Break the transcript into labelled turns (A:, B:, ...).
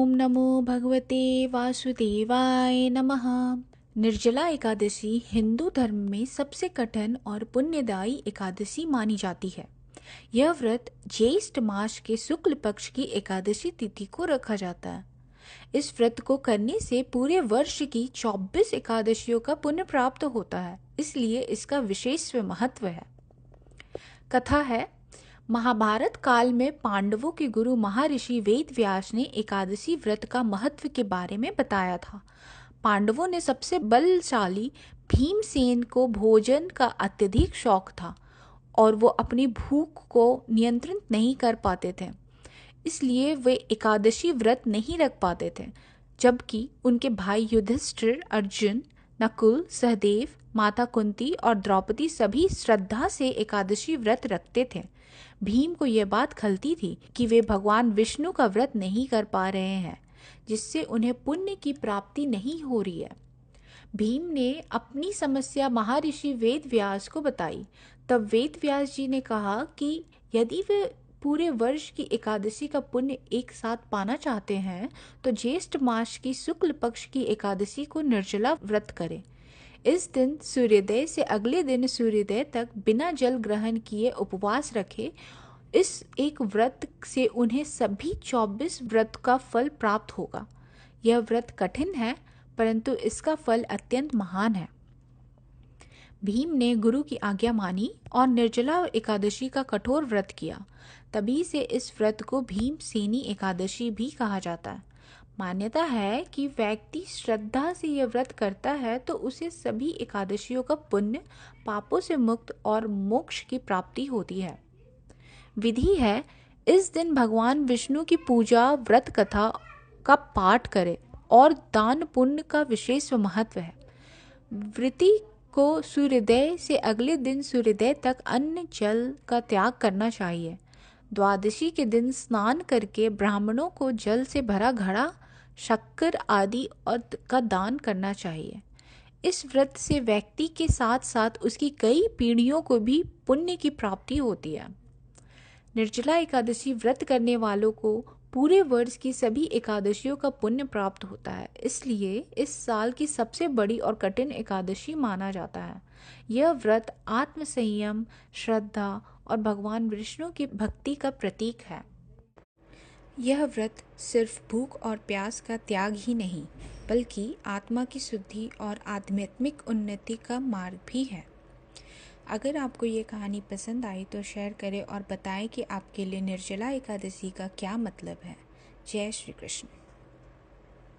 A: ओम नमो भगवते वासुदेवाय नमः। निर्जला एकादशी हिंदू धर्म में सबसे कठिन और पुण्यदायी एकादशी मानी जाती है। यह व्रत ज्येष्ठ मास के शुक्ल पक्ष की एकादशी तिथि को रखा जाता है। इस व्रत को करने से पूरे वर्ष की 24 एकादशियों का पुण्य प्राप्त होता है, इसलिए इसका विशेष महत्व है। कथा है, महाभारत काल में पांडवों के गुरु महर्षि वेद व्यास ने एकादशी व्रत का महत्व के बारे में बताया था। पांडवों ने सबसे बलशाली भीमसेन को भोजन का अत्यधिक शौक था और वो अपनी भूख को नियंत्रित नहीं कर पाते थे, इसलिए वे एकादशी व्रत नहीं रख पाते थे। जबकि उनके भाई युधिष्ठिर, अर्जुन, नकुल, सहदेव, माता कुंती और द्रौपदी सभी श्रद्धा से एकादशी व्रत रखते थे। भीम को यह बात खलती थी कि वे भगवान विष्णु का व्रत नहीं कर पा रहे हैं, जिससे उन्हें पुण्य की प्राप्ति नहीं हो रही है। भीम ने अपनी समस्या महर्षि वेद व्यास को बताई। तब वेद व्यास जी ने कहा कि यदि वे पूरे वर्ष की एकादशी का पुण्य एक साथ पाना चाहते हैं तो ज्येष्ठ मास की शुक्ल पक्ष की एकादशी को निर्जला व्रत करें। इस दिन सूर्योदय से अगले दिन सूर्योदय तक बिना जल ग्रहण किए उपवास रखे। इस एक व्रत से उन्हें सभी 24 व्रत का फल प्राप्त होगा। यह व्रत कठिन है, परंतु इसका फल अत्यंत महान है। भीम ने गुरु की आज्ञा मानी और निर्जला एकादशी का कठोर व्रत किया। तभी से इस व्रत को भीमसेनी एकादशी भी कहा जाता है। मान्यता है कि व्यक्ति श्रद्धा से यह व्रत करता है तो उसे सभी एकादशियों का पुण्य, पापों से मुक्त और मोक्ष की प्राप्ति होती है। विधि है, इस दिन भगवान विष्णु की पूजा, व्रत कथा का पाठ करें और दान पुण्य का विशेष महत्व है। व्रती को सूर्योदय से अगले दिन सूर्योदय तक अन्न जल का त्याग करना चाहिए। द्वादशी के दिन स्नान करके ब्राह्मणों को जल से भरा घड़ा, शक्कर आदि और का दान करना चाहिए। इस व्रत से व्यक्ति के साथ साथ उसकी कई पीढ़ियों को भी पुण्य की प्राप्ति होती है। निर्जला एकादशी व्रत करने वालों को पूरे वर्ष की सभी एकादशियों का पुण्य प्राप्त होता है, इसलिए इस साल की सबसे बड़ी और कठिन एकादशी माना जाता है। यह व्रत आत्म संयम, श्रद्धा और भगवान विष्णु की भक्ति का प्रतीक है। यह व्रत सिर्फ भूख और प्यास का त्याग ही नहीं, बल्कि आत्मा की शुद्धि और आध्यात्मिक उन्नति का मार्ग भी है। अगर आपको ये कहानी पसंद आई तो शेयर करें और बताएं कि आपके लिए निर्जला एकादशी का क्या मतलब है। जय श्री कृष्ण।